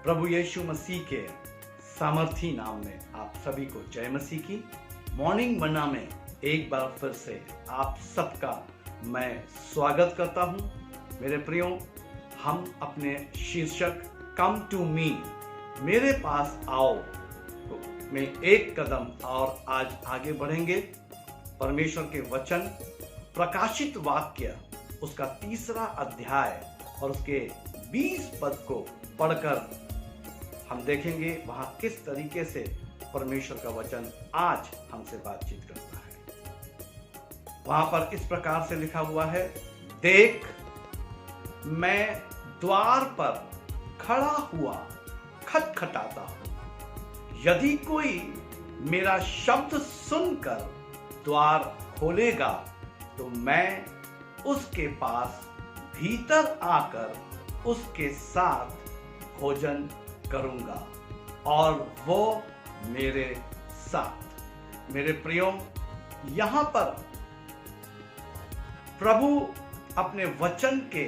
प्रभु यीशु मसीह के सामर्थी नाम में आप सभी को जय मसीह की। मॉर्निंग मन्ना में एक बार फिर से आप सबका मैं स्वागत करता हूं। मेरे प्रियो, हम अपने शीर्षक कम टू मी, मेरे पास आओ में एक कदम और आज आगे बढ़ेंगे। परमेश्वर के वचन प्रकाशित वाक्य उसका 3 अध्याय और उसके 20 पद को पढ़कर हम देखेंगे वहां किस तरीके से परमेश्वर का वचन आज हमसे बातचीत करता है। वहां पर इस प्रकार से लिखा हुआ है, देख मैं द्वार पर खड़ा हुआ खटखटाता हूं, यदि कोई मेरा शब्द सुनकर द्वार खोलेगा तो मैं उसके पास भीतर आकर उसके साथ भोजन करूंगा और वो मेरे साथ। मेरे प्रियो, यहां पर प्रभु अपने वचन के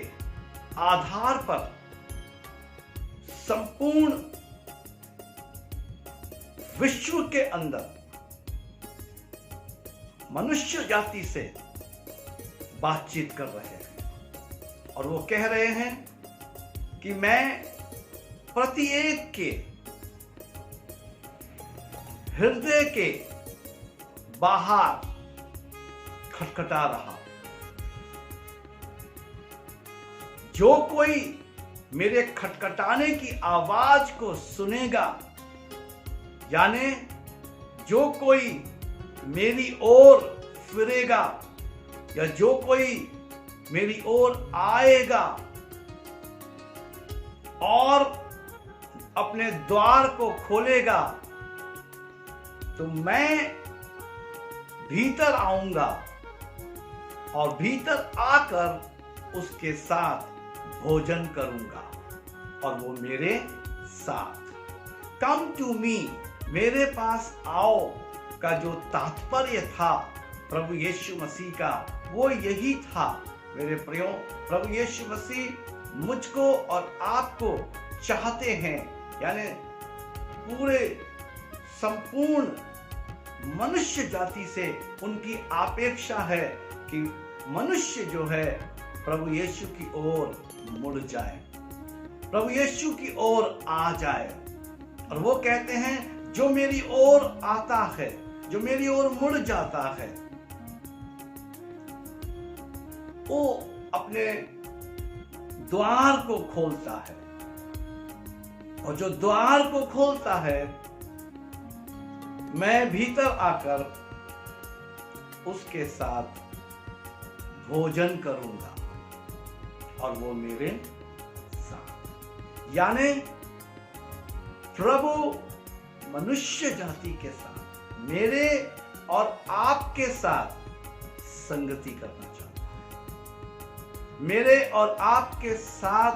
आधार पर संपूर्ण विश्व के अंदर मनुष्य जाति से बातचीत कर रहे हैं और वो कह रहे हैं कि मैं प्रत्येक के हृदय के बाहर खटखटा रहा। जो कोई मेरे खटखटाने की आवाज को सुनेगा, यानी जो कोई मेरी ओर फिरेगा या जो कोई मेरी ओर आएगा और अपने द्वार को खोलेगा तो मैं भीतर आऊंगा और भीतर आकर उसके साथ भोजन करूंगा और वो मेरे साथ। कम टू मी, मेरे पास आओ का जो तात्पर्य था प्रभु यीशु मसीह का, वो यही था। मेरे प्रियो, प्रभु यीशु मसीह मुझको और आपको चाहते हैं, यानी पूरे संपूर्ण मनुष्य जाति से उनकी अपेक्षा है कि मनुष्य जो है प्रभु यीशु की ओर मुड़ जाए, प्रभु यीशु की ओर आ जाए। और वो कहते हैं जो मेरी ओर आता है, जो मेरी ओर मुड़ जाता है, वो अपने द्वार को खोलता है और जो द्वार को खोलता है मैं भीतर आकर उसके साथ भोजन करूंगा और वो मेरे साथ। यानी प्रभु मनुष्य जाति के साथ, मेरे और आपके साथ संगति करना चाहता है, मेरे और आपके साथ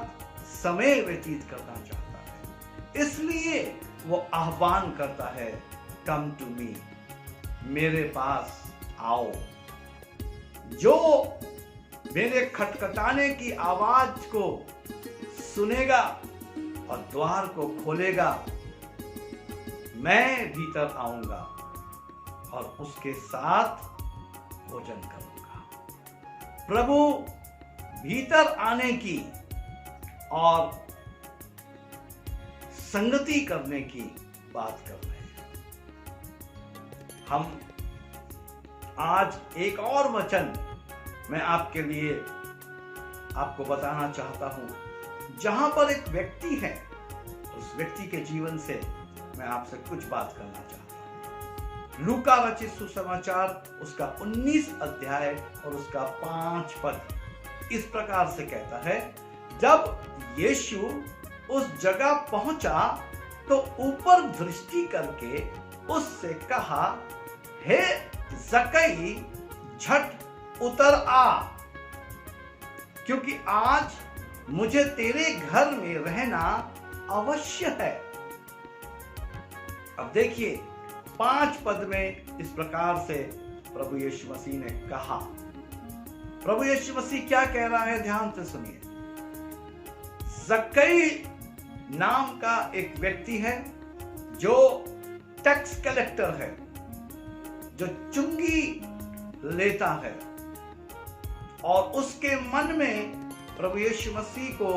समय व्यतीत करना चाहता है। इसलिए वो आह्वान करता है, कम टू मी, मेरे पास आओ। जो मेरे खटखटाने की आवाज को सुनेगा और द्वार को खोलेगा, मैं भीतर आऊंगा और उसके साथ भोजन करूंगा। प्रभु भीतर आने की और संगति करने की बात कर रहे हैं। हम आज एक और वचन मैं आपके लिए आपको बताना चाहता हूं, जहां पर एक व्यक्ति है, उस व्यक्ति के जीवन से मैं आपसे कुछ बात करना चाहता हूं। लूका रचित सुसमाचार उसका 19 अध्याय और उसका 5 पद इस प्रकार से कहता है, जब यीशु उस जगह पहुंचा तो ऊपर दृष्टि करके उससे कहा, हे जक्कई, झट उतर आ, क्योंकि आज मुझे तेरे घर में रहना अवश्य है। अब देखिए 5 पद में इस प्रकार से प्रभु यीशु मसीह ने कहा। प्रभु यीशु मसीह क्या कह रहा है, ध्यान से सुनिए। जक्कई नाम का एक व्यक्ति है जो टैक्स कलेक्टर है, जो चुंगी लेता है, और उसके मन में प्रभु यीशु मसीह को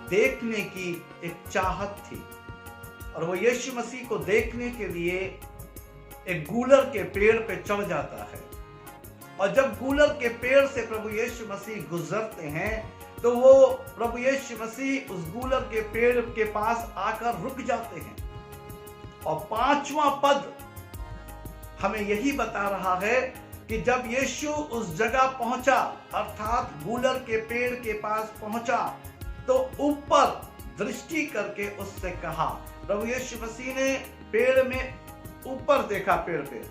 देखने की एक चाहत थी, और वो यीशु मसीह को देखने के लिए एक गूलर के पेड़ पे चढ़ जाता है। और जब गूलर के पेड़ से प्रभु यीशु मसीह गुजरते हैं तो वो प्रभु यीशु मसीह उस गूलर के पेड़ के पास आकर रुक जाते हैं। और 5वां पद हमें यही बता रहा है कि जब यीशु उस जगह पहुंचा, अर्थात गूलर के पेड़ के पास पहुंचा, तो ऊपर दृष्टि करके उससे कहा, प्रभु यीशु मसीह ने पेड़ में ऊपर देखा, पेड़ पे,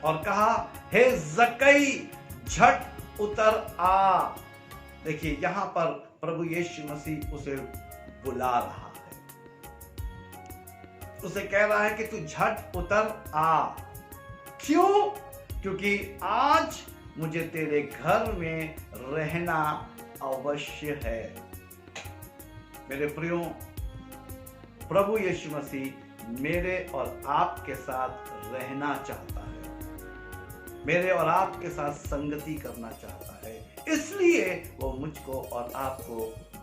और कहा, हे जक्कई झट उतर आ। देखिए यहां पर प्रभु यीशु मसीह उसे बुला रहा है, उसे कह रहा है कि तू झट उतर आ। क्यों? क्योंकि आज मुझे तेरे घर में रहना अवश्य है। मेरे प्रियो, प्रभु यीशु मसीह मेरे और आपके साथ रहना चाहता है, मेरे और आपके साथ संगति करना चाहता है, इसलिए वो मुझको और आपको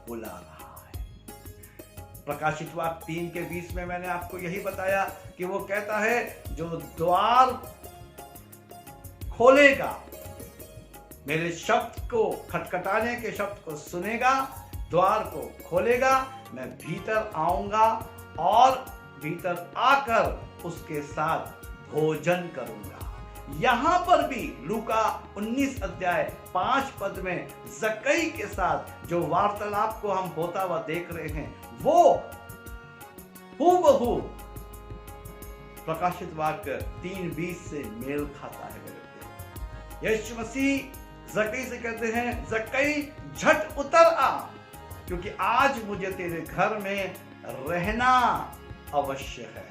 बुला रहा है। प्रकाशित वाक्य 3 के 20 में मैंने आपको यही बताया कि वो कहता है, जो द्वार खोलेगा, मेरे शब्द को, खटखटाने के शब्द को सुनेगा, द्वार को खोलेगा, मैं भीतर आऊंगा और भीतर आकर उसके साथ भोजन करूंगा। यहां पर भी लूका 19 अध्याय 5 पद में जक्कई के साथ जो वार्तालाप को हम होता हुआ देख रहे हैं, वो हूबहू प्रकाशित वाक्य 3:20 से मेल खाता है। मेरे यीशु मसीह जक्कई से कहते हैं, जक्कई झट उतर आ, क्योंकि आज मुझे तेरे घर में रहना अवश्य है,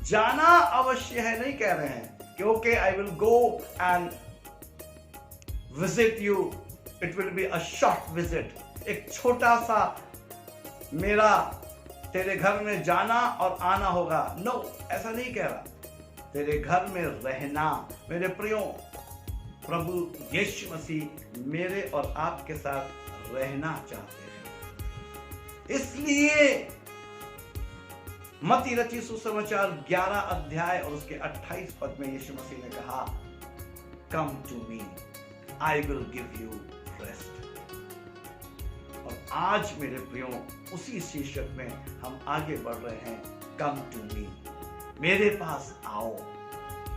जाना अवश्य है नहीं कह रहे हैं कि okay I will go and visit you, it will be a short visit, एक छोटा सा मेरा तेरे घर में जाना और आना होगा। नो, ऐसा नहीं कह रहा, तेरे घर में रहना। मेरे प्रियो, प्रभु यीशु मसीह मेरे और आपके साथ रहना चाहते हैं। इसलिए मत्ती रचित सुसमाचार 11 अध्याय और उसके 28 पद में यीशु मसीह ने कहा, come to me, I will give you rest. और आज मेरे प्रियो, उसी शीर्षक में हम आगे बढ़ रहे हैं, कम टू मी, मेरे पास आओ।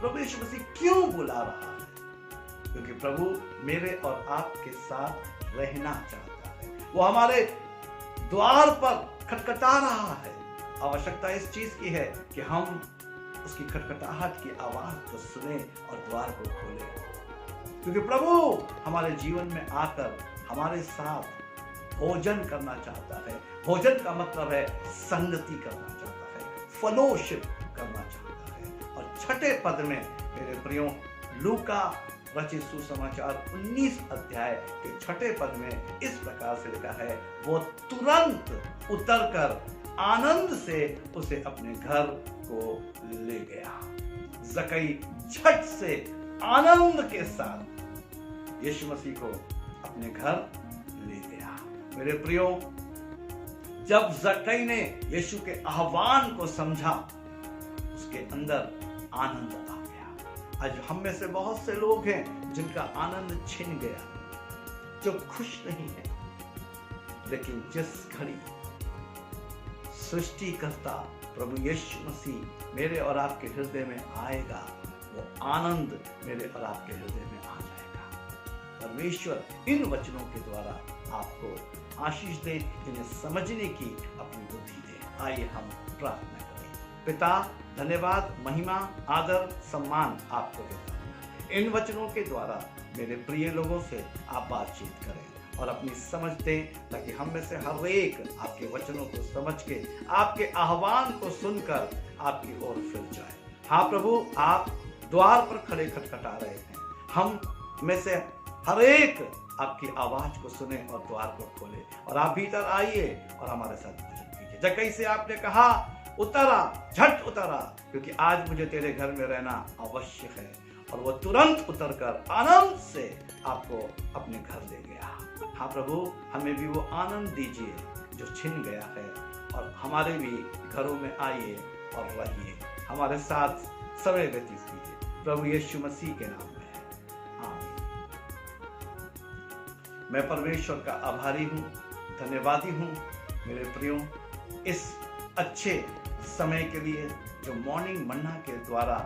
प्रभु यीशु मसीह क्यों बुला रहा है? क्योंकि प्रभु मेरे और आपके साथ रहना चाहता है। वो हमारे द्वार पर खटखटा रहा है। आवश्यकता इस चीज की है कि हम उसकी खटखटाहट की आवाज को सुने और द्वार को खोले, क्योंकि प्रभु हमारे जीवन में आकर हमारे साथ भोजन करना चाहता है। भोजन का मतलब है संगति करना चाहता है, फेलोशिप करना चाहता है। और 6 पद में मेरे प्रियो, लूका रचित सुसमाचार 19 अध्याय के 6 पद में इस प्रकार से लिखा है, वो तुरंत उतरकर आनंद से उसे अपने घर को ले गया। जक्कई झट से आनंद के साथ यीशु मसीह को अपने घर ले गया। मेरे प्रियो, जब जक्कई ने यीशु के आह्वान को समझा, उसके अंदर आनंद आ गया। आज हम में से बहुत से लोग हैं जिनका आनंद छिन गया, जो खुश नहीं है। लेकिन जिस घड़ी सृष्टिकर्ता प्रभु यीशु मसीह मेरे और आपके हृदय में आएगा, वो आनंद मेरे और आपके हृदय में आ जाएगा। परमेश्वर इन वचनों के द्वारा आपको आशीष दे, इन्हें समझने की अपनी बुद्धि दे। आइए हम प्रार्थना करें। पिता, धन्यवाद, महिमा, आदर, सम्मान आपको देता हूँ। इन वचनों के द्वारा मेरे प्रिय लोगों से आप बातचीत करें और अपनी समझ दें, ताकि हम में से हर एक आपके वचनों को समझ के, आपके आह्वान को सुनकर आपकी ओर फिर जाए। हाँ प्रभु, आप द्वार पर खड़े खटखटा रहे हैं। हम में से हर एक आपकी आवाज को सुने और द्वार को खोले, और आप भीतर आइए और हमारे साथ भोजन कीजिए। जक्कई से आपने कहा उतरा, झट उतरा, क्योंकि आज मुझे तेरे घर में रहना आवश्यक है। और वो तुरंत उतरकर आनंद से आपको अपने घर ले गया। हाँ प्रभु, हमें भी वो आनंद दीजिए जो छिन गया है, और हमारे भी घरों में आइए और रहिए, हमारे साथ समय व्यतीत कीजिए, प्रभु यीशु मसीह के नाम में आमीन। मैं परमेश्वर का आभारी हूँ, धन्यवादी हूँ मेरे प्रियो, इस अच्छे समय के लिए जो मॉर्निंग मन्ना के द्वारा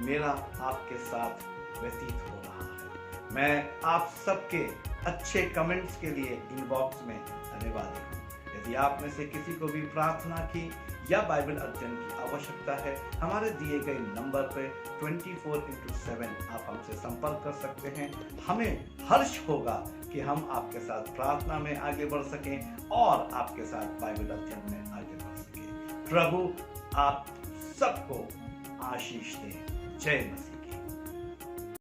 मेरा आपके साथ व्यतीत हो रहा है। मैं आप सबके अच्छे कमेंट्स के लिए इनबॉक्स में धन्यवादी हूँ। यदि आप में से किसी को भी प्रार्थना की या बाइबल अध्ययन की आवश्यकता है, हमारे दिए गए नंबर पे 24/7 आप हमसे संपर्क कर सकते हैं। हमें हर्ष होगा कि हम आपके साथ प्रार्थना में आगे बढ़ सकें और आपके साथ बाइबल अध्ययन में आगे बढ़ सकें। प्रभु आप सबको आशीष दे। जय मसीह।